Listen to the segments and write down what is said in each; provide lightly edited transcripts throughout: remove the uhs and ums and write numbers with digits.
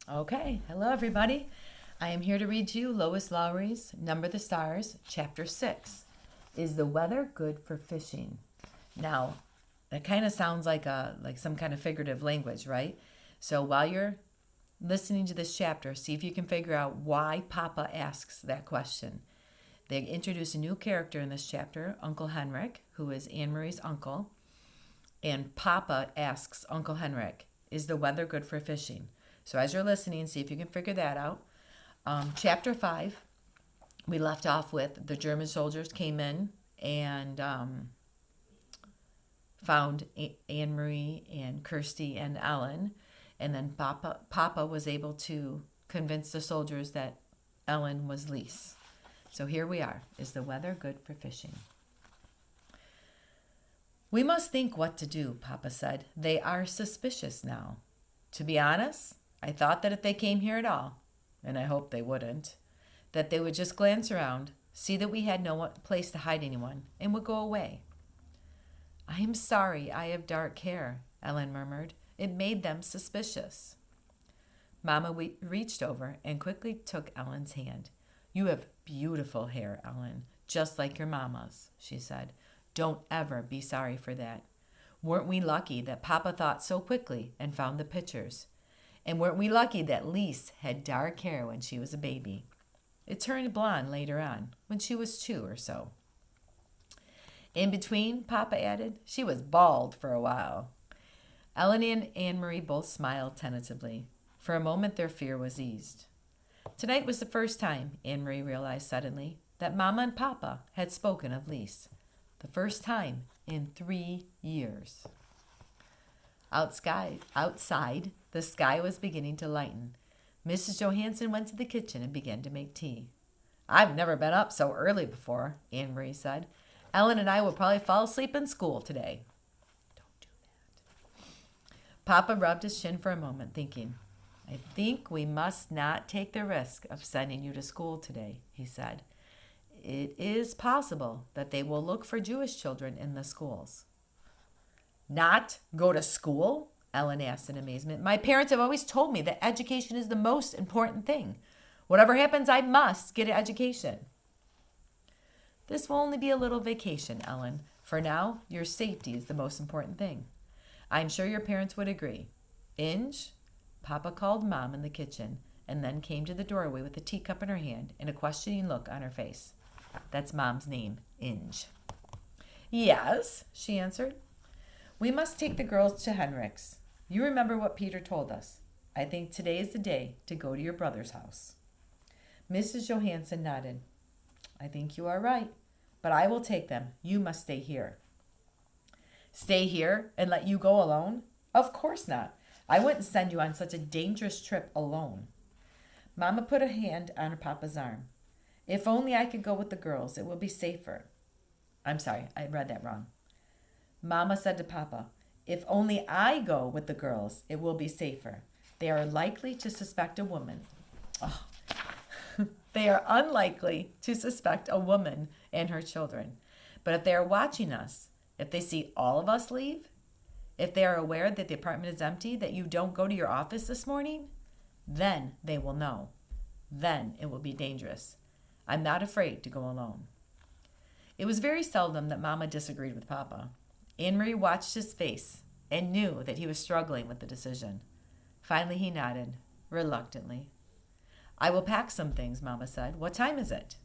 Okay, hello everybody. I am here to read to you Lois Lowry's Number the Stars, Chapter 6. Is the weather good for fishing? Now, that kind of sounds like some kind of figurative language, right? So while you're listening to this chapter, see if you can figure out why Papa asks that question. They introduce a new character in this chapter, Uncle Henrik, who is Anne Marie's uncle. And Papa asks Uncle Henrik, is the weather good for fishing? So as you're listening, see if you can figure that out. Chapter 5, we left off with the German soldiers came in and found Anne Marie and Kirsty and Ellen. And then Papa was able to convince the soldiers that Ellen was Lise. So here we are. Is the weather good for fishing? We must think what to do, Papa said. They are suspicious now. To be honest, I thought that if they came here at all, and I hoped they wouldn't, that they would just glance around, see that we had no place to hide anyone, and would go away. I am sorry I have dark hair, Ellen murmured. It made them suspicious. Mamma reached over and quickly took Ellen's hand. You have beautiful hair, Ellen, just like your mamma's, she said. Don't ever be sorry for that. Weren't we lucky that Papa thought so quickly and found the pictures? And weren't we lucky that Lise had dark hair when she was a baby? It turned blonde later on, when she was 2 or so. In between, Papa added, she was bald for a while. Ellen and Anne Marie both smiled tentatively. For a moment, their fear was eased. Tonight was the first time, Anne Marie realized suddenly, that Mama and Papa had spoken of Lise. The first time in 3 years. Outside, the sky was beginning to lighten. Mrs. Johansson went to the kitchen and began to make tea. I've never been up so early before, Anne Marie said. Ellen and I will probably fall asleep in school today. Don't do that. Papa rubbed his chin for a moment, thinking, I think we must not take the risk of sending you to school today, he said. It is possible that they will look for Jewish children in the schools. Not go to school? Ellen asked in amazement. My parents have always told me that education is the most important thing. Whatever happens, I must get an education. This will only be a little vacation, Ellen. For now, your safety is the most important thing. I'm sure your parents would agree. Inge? Papa called Mom in the kitchen and then came to the doorway with a teacup in her hand and a questioning look on her face. That's Mom's name, Inge. Yes, she answered. We must take the girls to Henrik's. You remember what Peter told us. I think today is the day to go to your brother's house. Mrs. Johansson nodded. I think you are right, but I will take them. You must stay here. Stay here and let you go alone? Of course not. I wouldn't send you on such a dangerous trip alone. Mama put a hand on her Papa's arm. If only I could go with the girls, it would be safer. I'm sorry, I read that wrong. Mama said to Papa, if only I go with the girls, it will be safer. They are likely to suspect a woman. Oh. They are unlikely to suspect a woman and her children. But if they are watching us, if they see all of us leave, if they are aware that the apartment is empty, that you don't go to your office this morning, then they will know. Then it will be dangerous. I'm not afraid to go alone. It was very seldom that Mama disagreed with Papa. Anne Marie watched his face and knew that he was struggling with the decision. Finally, he nodded, reluctantly. I will pack some things, Mama said. What time is it?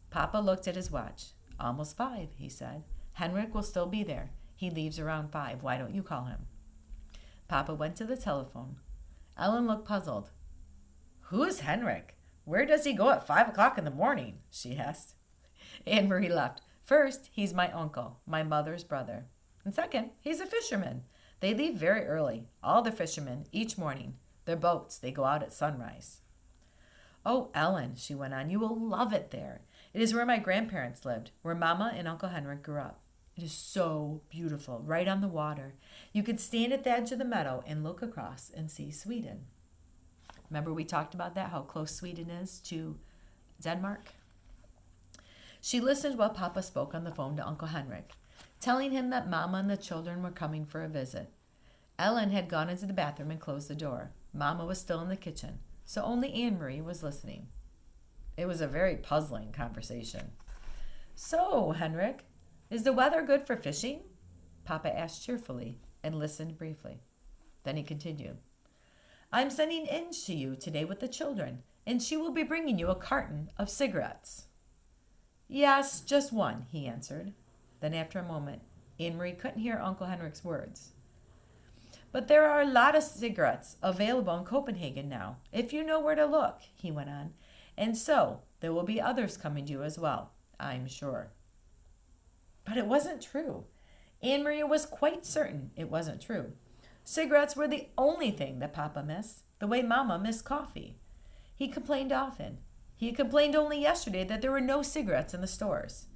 Papa looked at his watch. Almost 5, he said. Henrik will still be there. He leaves around 5. Why don't you call him? Papa went to the telephone. Ellen looked puzzled. Who is Henrik? Where does he go at 5 o'clock in the morning? She asked. Anne Marie laughed. First, he's my uncle, my mother's brother. And second, he's a fisherman. They leave very early, all the fishermen, each morning. Their boats, they go out at sunrise. Oh, Ellen, she went on, you will love it there. It is where my grandparents lived, where Mama and Uncle Henrik grew up. It is so beautiful, right on the water. You could stand at the edge of the meadow and look across and see Sweden. Remember we talked about that, how close Sweden is to Denmark? She listened while Papa spoke on the phone to Uncle Henrik, telling him that Mama and the children were coming for a visit. Ellen had gone into the bathroom and closed the door. Mama was still in the kitchen, so only Anne-Marie was listening. It was a very puzzling conversation. "So, Henrik, is the weather good for fishing?" Papa asked cheerfully and listened briefly. Then he continued, "I'm sending Inge to you today with the children, and she will be bringing you a carton of cigarettes." "Yes, just one," he answered. Then after a moment, Anne-Marie couldn't hear Uncle Henrik's words. "But there are a lot of cigarettes available in Copenhagen now, if you know where to look," he went on. "And so there will be others coming to you as well, I'm sure." But it wasn't true. Anne-Marie was quite certain it wasn't true. Cigarettes were the only thing that Papa missed, the way Mama missed coffee. He complained often. He had complained only yesterday that there were no cigarettes in the stores.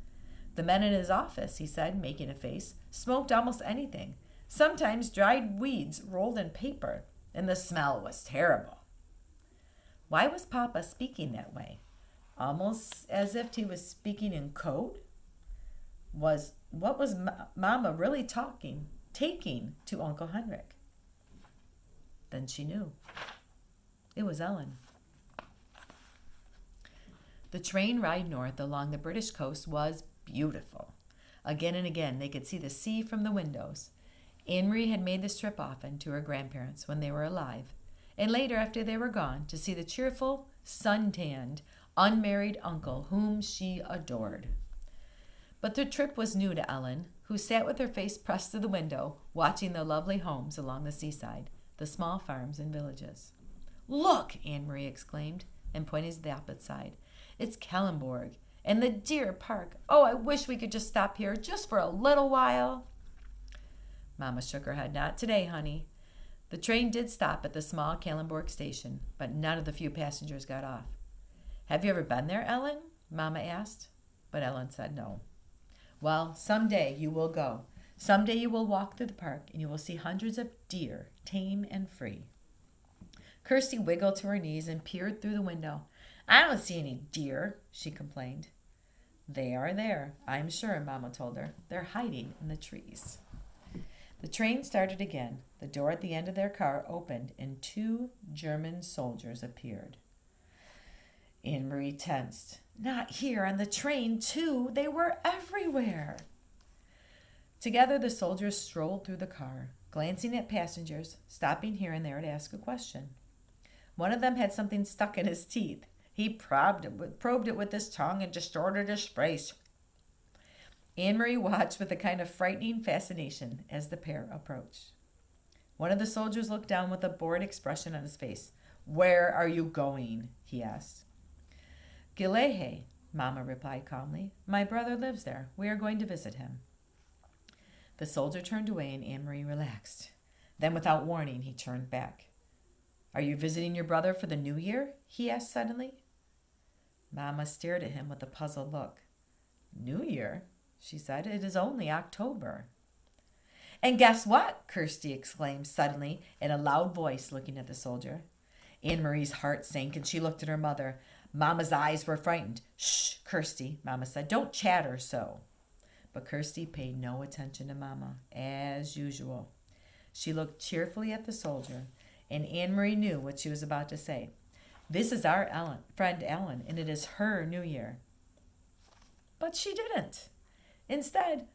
The men in his office, he said, making a face, smoked almost anything, sometimes dried weeds rolled in paper, and the smell was terrible. Why was Papa speaking that way? Almost as if he was speaking in code? What was Mama really taking to Uncle Henrik? Then she knew. It was Ellen. The train ride north along the British coast was beautiful. Again and again they could see the sea from the windows. Anne-Marie had made this trip often to her grandparents when they were alive, and later after they were gone to see the cheerful, sun-tanned, unmarried uncle whom she adored. But the trip was new to Ellen, who sat with her face pressed to the window, watching the lovely homes along the seaside, the small farms and villages. "Look!" Anne-Marie exclaimed, and pointed to the opposite side. "It's Kalundborg, and the deer park. Oh, I wish we could just stop here just for a little while." Mama shook her head. "Not today, honey." The train did stop at the small Kalundborg station, but none of the few passengers got off. "Have you ever been there, Ellen?" Mama asked, but Ellen said no. "Well, someday you will go. Someday you will walk through the park and you will see hundreds of deer, tame and free." Kirsty wiggled to her knees and peered through the window. "I don't see any deer," she complained. "They are there, I'm sure," Mama told her. "They're hiding in the trees." The train started again. The door at the end of their car opened and 2 German soldiers appeared. Anne-Marie tensed. Not here on the train, too. They were everywhere. Together the soldiers strolled through the car, glancing at passengers, stopping here and there to ask a question. One of them had something stuck in his teeth. He probed it with his tongue and distorted his face. Anne-Marie watched with a kind of frightening fascination as the pair approached. One of the soldiers looked down with a bored expression on his face. "Where are you going?" he asked. "Gillehe," Mama replied calmly. "My brother lives there. We are going to visit him." The soldier turned away and Anne-Marie relaxed. Then without warning, he turned back. "Are you visiting your brother for the new year?" he asked suddenly. Mama stared at him with a puzzled look. "New Year?" she said. "It is only October." "And guess what?" Kirsty exclaimed suddenly in a loud voice, looking at the soldier. Anne-Marie's heart sank and she looked at her mother. Mama's eyes were frightened. "Shh, Kirsty," Mama said. "Don't chatter so." But Kirsty paid no attention to Mama, as usual. She looked cheerfully at the soldier, and Anne-Marie knew what she was about to say. "This is our friend Ellen, and it is her New Year." But she didn't. Instead,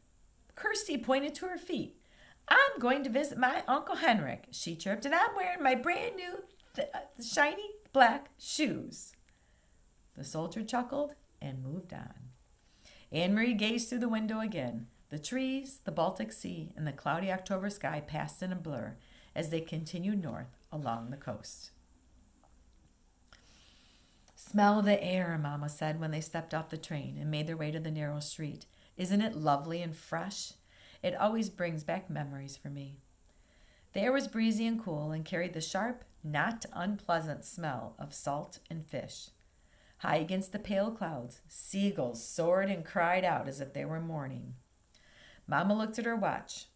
Kirsty pointed to her feet. "I'm going to visit my Uncle Henrik," she chirped, "and I'm wearing my brand new shiny black shoes." The soldier chuckled and moved on. Anne-Marie gazed through the window again. The trees, the Baltic Sea, and the cloudy October sky passed in a blur as they continued north along the coast. "Smell the air," Mama said when they stepped off the train and made their way to the narrow street. "Isn't it lovely and fresh? It always brings back memories for me." The air was breezy and cool and carried the sharp, not unpleasant smell of salt and fish. High against the pale clouds, seagulls soared and cried out as if they were mourning. Mama looked at her watch.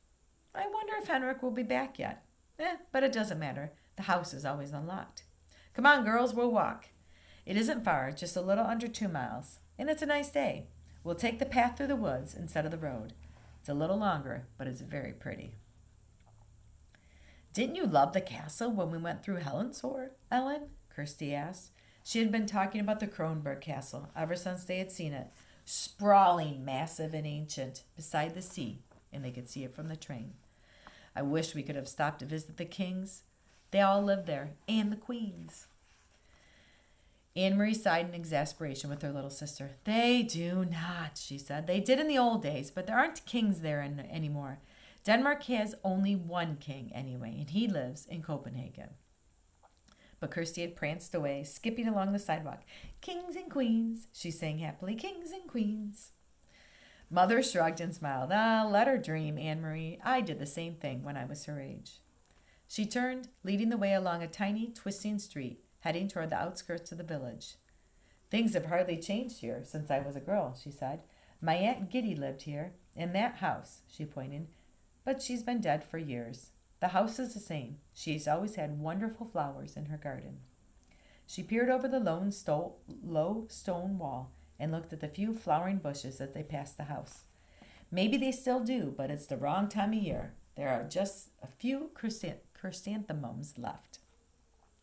"I wonder if Henrik will be back yet. But it doesn't matter. The house is always unlocked. Come on, girls, we'll walk. It isn't far, just a little under 2 miles, and it's a nice day. We'll take the path through the woods instead of the road. It's a little longer, but it's very pretty." Didn't you love the castle when we went through Helensor, Ellen? Kirsty asked. She had been talking about the Kronberg castle ever since they had seen it, sprawling, massive, and ancient, beside the sea, and they could see it from the train. I wish we could have stopped to visit the kings. They all lived there, and the queens. Anne Marie sighed in exasperation with her little sister. They do not, she said. They did in the old days, but there aren't kings there anymore. Denmark has only one king anyway, and he lives in Copenhagen. But Kirsty had pranced away, skipping along the sidewalk. Kings and queens, she sang happily. Kings and queens. Mother shrugged and smiled. Let her dream, Anne Marie. I did the same thing when I was her age. She turned, leading the way along a tiny, twisting street, heading toward the outskirts of the village. Things have hardly changed here since I was a girl, she said. My Aunt Giddy lived here, in that house, she pointed, but she's been dead for years. The house is the same. She's always had wonderful flowers in her garden. She peered over the low stone wall and looked at the few flowering bushes as they passed the house. Maybe they still do, but it's the wrong time of year. There are just a few chrysanthemums left.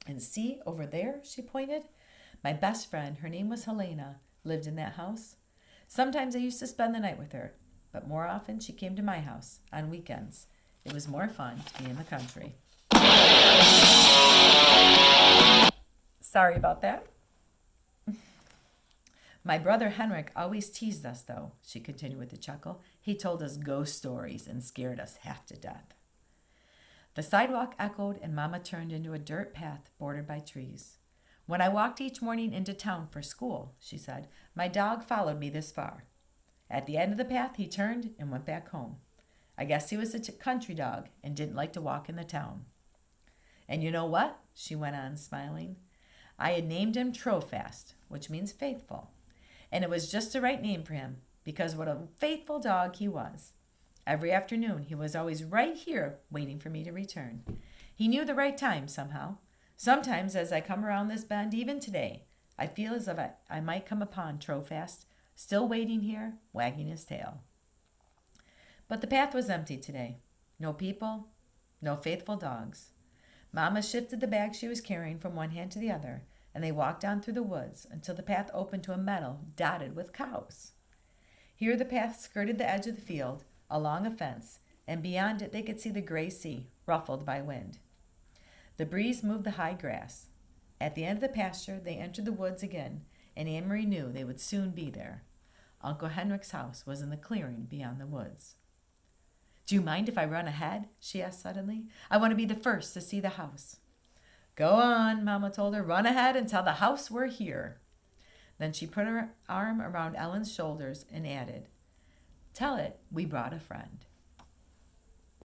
And see, over there, she pointed. My best friend, her name was Helena, lived in that house. Sometimes I used to spend the night with her, but more often she came to my house on weekends. It was more fun to be in the country. Sorry about that. My brother Henrik always teased us, though, she continued with a chuckle. He told us ghost stories and scared us half to death. The sidewalk echoed, and Mama turned into a dirt path bordered by trees. When I walked each morning into town for school, she said, my dog followed me this far. At the end of the path, he turned and went back home. I guess he was a country dog and didn't like to walk in the town. And you know what? She went on, smiling. I had named him Trofast, which means faithful. And it was just the right name for him, because what a faithful dog he was. Every afternoon, he was always right here waiting for me to return. He knew the right time somehow. Sometimes as I come around this bend, even today, I feel as if I might come upon Trofast, still waiting here, wagging his tail. But the path was empty today. No people, no faithful dogs. Mama shifted the bag she was carrying from one hand to the other, and they walked on through the woods until the path opened to a meadow dotted with cows. Here the path skirted the edge of the field, along a fence, and beyond it they could see the gray sea, ruffled by wind. The breeze moved the high grass. At the end of the pasture, they entered the woods again, and Anne Marie knew they would soon be there. Uncle Henrik's house was in the clearing beyond the woods. Do you mind if I run ahead? She asked suddenly. I want to be the first to see the house. Go on, Mama told her. Run ahead and tell the house we're here. Then she put her arm around Ellen's shoulders and added, Tell it we brought a friend.